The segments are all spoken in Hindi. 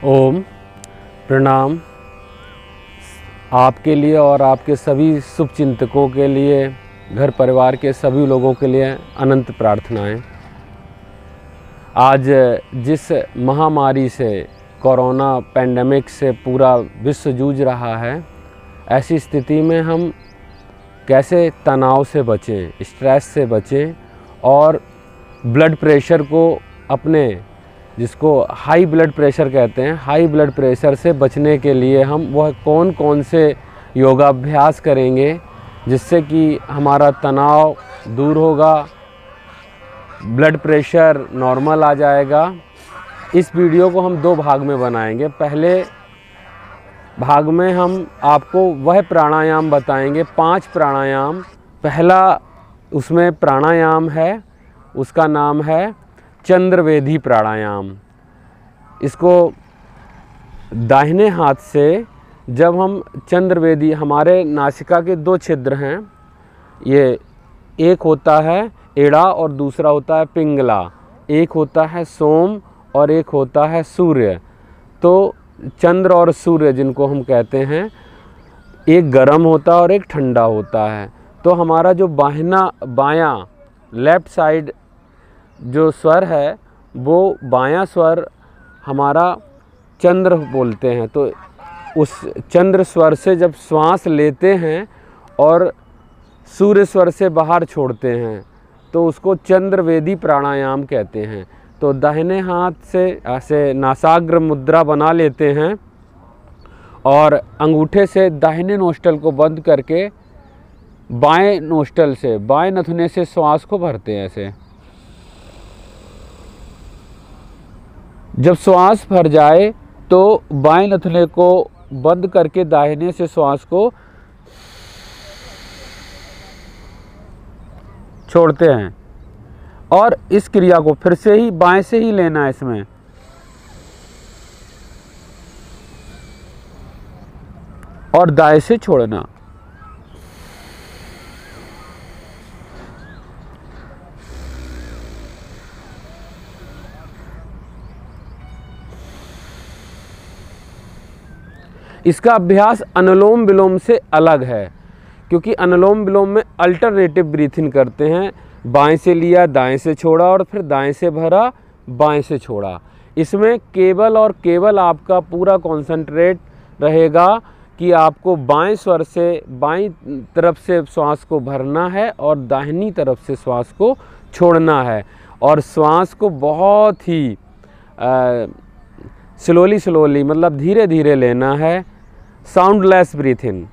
ओम प्रणाम। आपके लिए और आपके सभी शुभचिंतकों के लिए, घर परिवार के सभी लोगों के लिए अनंत प्रार्थनाएं। आज जिस महामारी से, कोरोना पैंडेमिक से पूरा विश्व जूझ रहा है, ऐसी स्थिति में हम कैसे तनाव से बचें, स्ट्रेस से बचें और ब्लड प्रेशर को अपने, जिसको हाई ब्लड प्रेशर कहते हैं, हाई ब्लड प्रेशर से बचने के लिए हम वह कौन कौन से योगाभ्यास करेंगे जिससे कि हमारा तनाव दूर होगा, ब्लड प्रेशर नॉर्मल आ जाएगा। इस वीडियो को हम दो भाग में बनाएंगे। पहले भाग में हम आपको वह प्राणायाम बताएंगे, 5 प्राणायाम। पहला उसमें प्राणायाम है, उसका नाम है चंद्रवेदी प्राणायाम। इसको दाहिने हाथ से जब हम चंद्रवेदी, हमारे नासिका के 2 छिद्र हैं, ये एक होता है एड़ा और दूसरा होता है पिंगला, एक होता है सोम और एक होता है सूर्य। तो चंद्र और सूर्य जिनको हम कहते हैं, एक गर्म होता है और एक ठंडा होता है। तो हमारा जो बायां लेफ़्ट साइड जो स्वर है, वो बायां स्वर हमारा चंद्र बोलते हैं। तो उस चंद्र स्वर से जब श्वास लेते हैं और सूर्य स्वर से बाहर छोड़ते हैं तो उसको चंद्रवेदी प्राणायाम कहते हैं। तो दाहिने हाथ से ऐसे नासाग्र मुद्रा बना लेते हैं और अंगूठे से दाहिने नोस्टल को बंद करके बाएं नोस्टल से, बाएं नथुने से श्वास को भरते हैं ऐसे। जब श्वास भर जाए तो बाएं नथुने को बंद करके दाहिने से श्वास को छोड़ते हैं और इस क्रिया को फिर से ही बाएं से ही लेना है इसमें। और दाएं से छोड़ना। इसका अभ्यास अनुलोम विलोम से अलग है, क्योंकि अनुलोम विलोम में अल्टरनेटिव ब्रीथिंग करते हैं। बाएं से लिया, दाएं से छोड़ा और फिर दाएं से भरा, बाएं से छोड़ा। इसमें केवल और केवल आपका पूरा कॉन्सेंट्रेट रहेगा कि आपको बाएं स्वर से, बाईं तरफ से श्वास को भरना है और दाहिनी तरफ से श्वास को छोड़ना है। और श्वास को बहुत ही स्लोली मतलब धीरे धीरे लेना है। Soundless breathing.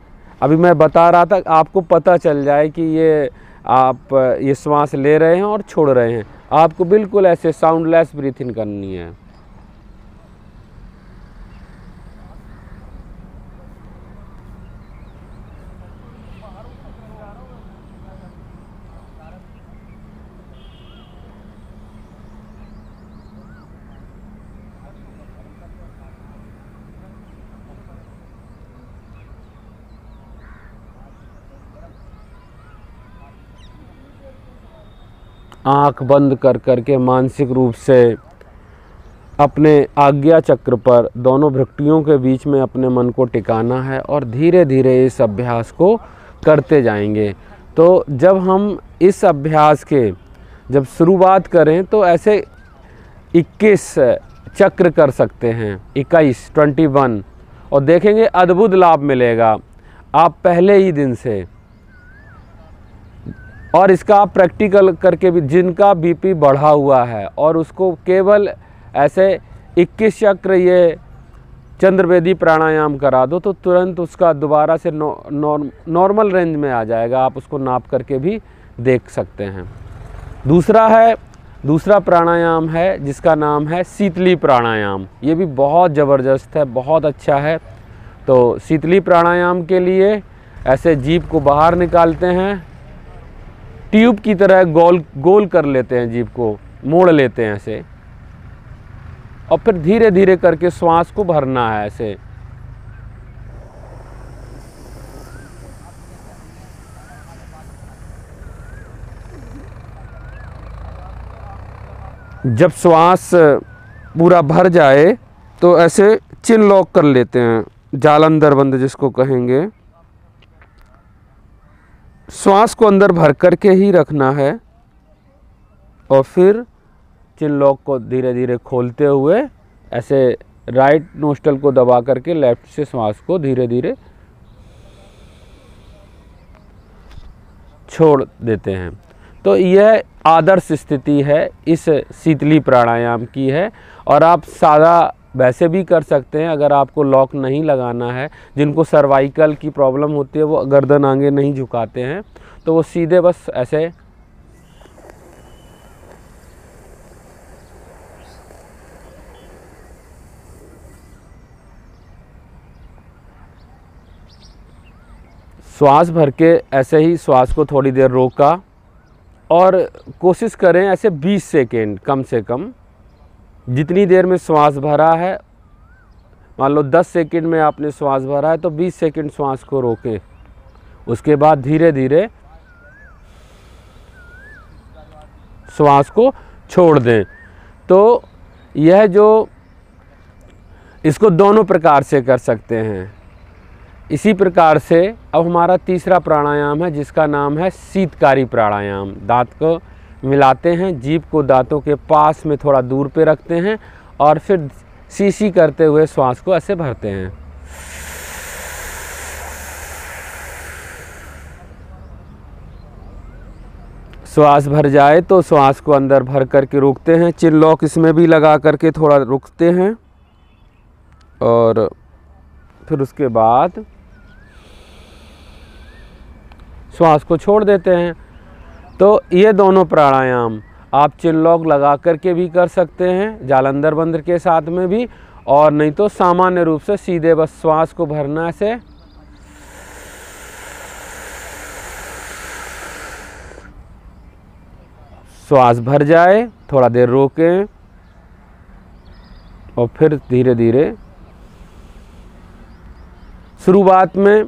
अभी मैं बता रहा था, आपको पता चल जाए कि ये आप ये श्वास ले रहे हैं और छोड़ रहे हैं। आपको बिल्कुल ऐसे साउंडलेस ब्रीथिंग करनी है। आँख बंद कर करके मानसिक रूप से अपने आज्ञा चक्र पर, दोनों भृकुटियों के बीच में अपने मन को टिकाना है और धीरे धीरे इस अभ्यास को करते जाएंगे। तो जब हम इस अभ्यास के जब शुरुआत करें तो ऐसे 21 चक्र कर सकते हैं, 21 और देखेंगे अद्भुत लाभ मिलेगा आप पहले ही दिन से। और इसका आप प्रैक्टिकल करके भी, जिनका बीपी बढ़ा हुआ है और उसको केवल ऐसे 21 चक्र ये चंद्रवेदी प्राणायाम करा दो तो तुरंत उसका दोबारा से नॉर्मल रेंज में आ जाएगा। आप उसको नाप करके भी देख सकते हैं। दूसरा प्राणायाम है जिसका नाम है शीतली प्राणायाम। ये भी बहुत ज़बरदस्त है, बहुत अच्छा है। तो शीतली प्राणायाम के लिए ऐसे जीभ को बाहर निकालते हैं, ट्यूब की तरह गोल कर लेते हैं, जीभ को मोड़ लेते हैं ऐसे, और फिर धीरे धीरे करके श्वास को भरना है ऐसे। जब श्वास पूरा भर जाए तो ऐसे चिन लॉक कर लेते हैं, जालंधर बंद जिसको कहेंगे। श्वास को अंदर भर करके ही रखना है और फिर चिन लॉक को धीरे धीरे खोलते हुए ऐसे राइट नोस्ट्रल को दबा करके लेफ्ट से श्वास को धीरे धीरे छोड़ देते हैं। तो यह आदर्श स्थिति है इस शीतली प्राणायाम की है। और आप सादा वैसे भी कर सकते हैं अगर आपको लॉक नहीं लगाना है। जिनको सर्वाइकल की प्रॉब्लम होती है, वो गर्दन आगे नहीं झुकाते हैं, तो वो सीधे बस ऐसे श्वास भर के ऐसे ही श्वास को थोड़ी देर रोका और कोशिश करें ऐसे 20 सेकेंड कम से कम। जितनी देर में श्वास भरा है, मान लो 10 सेकेंड में आपने श्वास भरा है तो 20 सेकेंड श्वास को रोकें। उसके बाद धीरे धीरे श्वास को छोड़ दें। तो यह जो इसको दोनों प्रकार से कर सकते हैं। इसी प्रकार से अब हमारा तीसरा प्राणायाम है जिसका नाम है शीतकारी प्राणायाम। दांत को मिलाते हैं, जीभ को दांतों के पास में थोड़ा दूर पे रखते हैं और फिर सी करते हुए श्वास को ऐसे भरते हैं। श्वास भर जाए तो श्वास को अंदर भर करके रोकते हैं। चिन लॉक इसमें भी लगा करके थोड़ा रुकते हैं और फिर उसके बाद श्वास को छोड़ देते हैं। तो ये दोनों प्राणायाम आप चिन लॉक लगा करके भी कर सकते हैं, जालंधर बंद के साथ में भी, और नहीं तो सामान्य रूप से सीधे बस श्वास को भरना ऐसे। श्वास भर जाए, थोड़ा देर रोकें और फिर धीरे धीरे शुरुआत में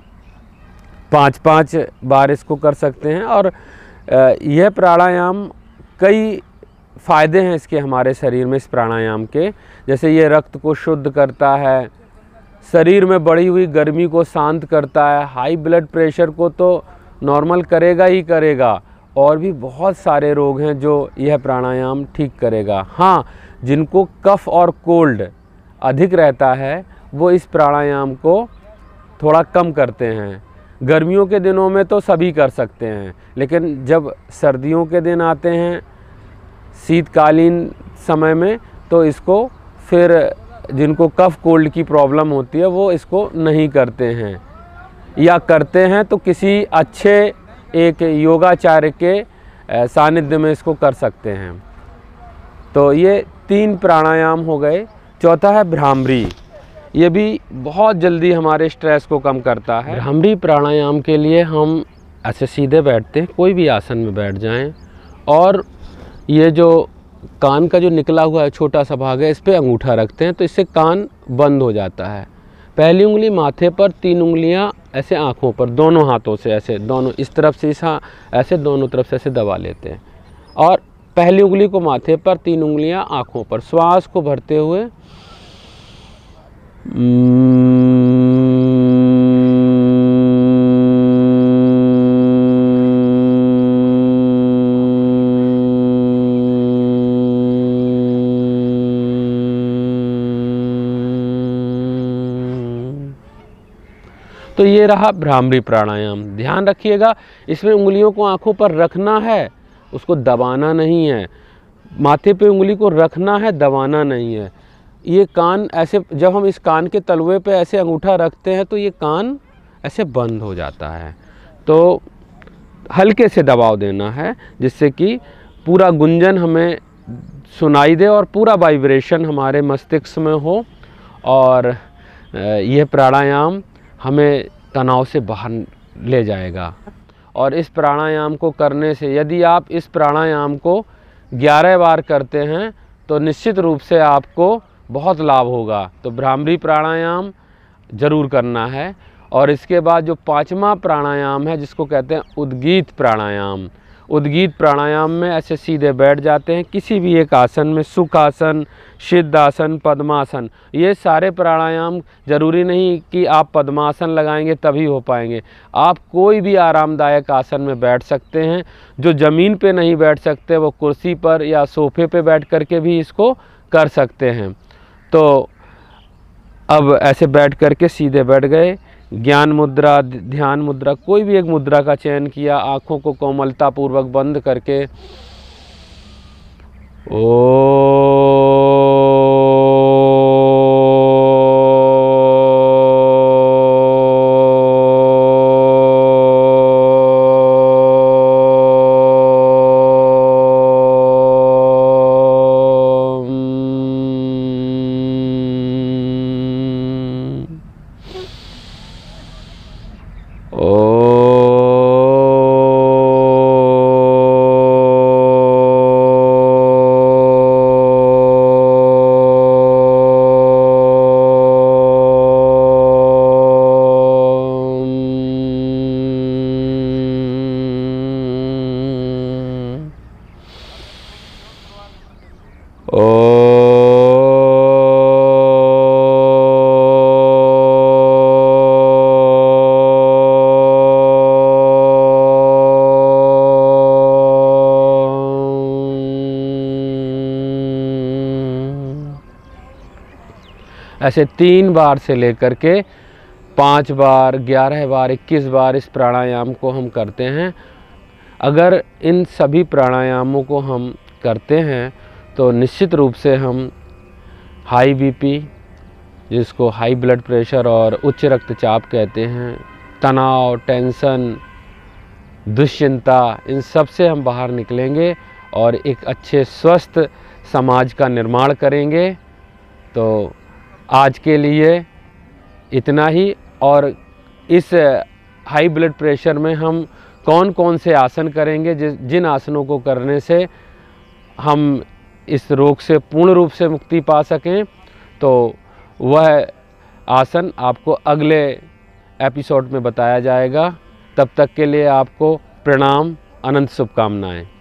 5-5 बार इसको कर सकते हैं। और यह प्राणायाम कई फ़ायदे हैं इसके हमारे शरीर में। इस प्राणायाम के जैसे ये रक्त को शुद्ध करता है, शरीर में बढ़ी हुई गर्मी को शांत करता है, हाई ब्लड प्रेशर को तो नॉर्मल करेगा ही करेगा, और भी बहुत सारे रोग हैं जो यह प्राणायाम ठीक करेगा। हाँ, जिनको कफ और कोल्ड अधिक रहता है वो इस प्राणायाम को थोड़ा कम करते हैं। गर्मियों के दिनों में तो सभी कर सकते हैं, लेकिन जब सर्दियों के दिन आते हैं, शीतकालीन समय में, तो इसको फिर जिनको कफ कोल्ड की प्रॉब्लम होती है वो इसको नहीं करते हैं, या करते हैं तो किसी अच्छे एक योगाचार्य के सानिध्य में इसको कर सकते हैं। तो ये 3 प्राणायाम हो गए। चौथा है भ्रामरी। ये भी बहुत जल्दी हमारे स्ट्रेस को कम करता है। भ्रामरी प्राणायाम के लिए हम ऐसे सीधे बैठते हैं, कोई भी आसन में बैठ जाएं, और ये जो कान का जो निकला हुआ है छोटा सा भाग है, इस पे अंगूठा रखते हैं तो इससे कान बंद हो जाता है। पहली उंगली माथे पर, 3 उंगलियां ऐसे आँखों पर, दोनों हाथों से ऐसे, दोनों इस तरफ से ऐसे दोनों तरफ से ऐसे दबा लेते हैं। और पहली उंगली को माथे पर, 3 उंगलियां आँखों पर, श्वास को भरते हुए तो ये रहा भ्रामरी प्राणायाम। ध्यान रखिएगा, इसमें उंगलियों को आँखों पर रखना है, उसको दबाना नहीं है। माथे पे उंगली को रखना है, दबाना नहीं है। ये कान ऐसे, जब हम इस कान के तलवे पे ऐसे अंगूठा रखते हैं तो ये कान ऐसे बंद हो जाता है। तो हल्के से दबाव देना है जिससे कि पूरा गुंजन हमें सुनाई दे और पूरा वाइब्रेशन हमारे मस्तिष्क में हो, और यह प्राणायाम हमें तनाव से बाहर ले जाएगा। और इस प्राणायाम को करने से, यदि आप इस प्राणायाम को 11 बार करते हैं तो निश्चित रूप से आपको बहुत लाभ होगा। तो भ्रामरी प्राणायाम ज़रूर करना है। और इसके बाद जो 5वां प्राणायाम है जिसको कहते हैं उद्गीत प्राणायाम, उद्गीत प्राणायाम में ऐसे सीधे बैठ जाते हैं किसी भी एक आसन में, सुखासन, सिद्धासन, पद्मासन। ये सारे प्राणायाम ज़रूरी नहीं कि आप पद्मासन लगाएंगे तभी हो पाएंगे। आप कोई भी आरामदायक आसन में बैठ सकते हैं। जो ज़मीन पे नहीं बैठ सकते वो कुर्सी पर या सोफे पे बैठ करके भी इसको कर सकते हैं। तो अब ऐसे बैठ करके सीधे बैठ गए। ज्ञान मुद्रा, ध्यान मुद्रा, कोई भी एक मुद्रा का चयन किया, आँखों को कोमलता पूर्वक बंद करके ऐसे 3 बार से लेकर के 5 बार, 11 बार, 21 बार इस प्राणायाम को हम करते हैं। अगर इन सभी प्राणायामों को हम करते हैं तो निश्चित रूप से हम हाई बीपी, जिसको हाई ब्लड प्रेशर और उच्च रक्तचाप कहते हैं, तनाव, टेंशन, दुश्चिंता, इन सब से हम बाहर निकलेंगे और एक अच्छे स्वस्थ समाज का निर्माण करेंगे। तो आज के लिए इतना ही। और इस हाई ब्लड प्रेशर में हम कौन कौन से आसन करेंगे, जिन आसनों को करने से हम इस रोग से पूर्ण रूप से मुक्ति पा सकें, तो वह आसन आपको अगले एपिसोड में बताया जाएगा। तब तक के लिए आपको प्रणाम, अनंत शुभकामनाएं।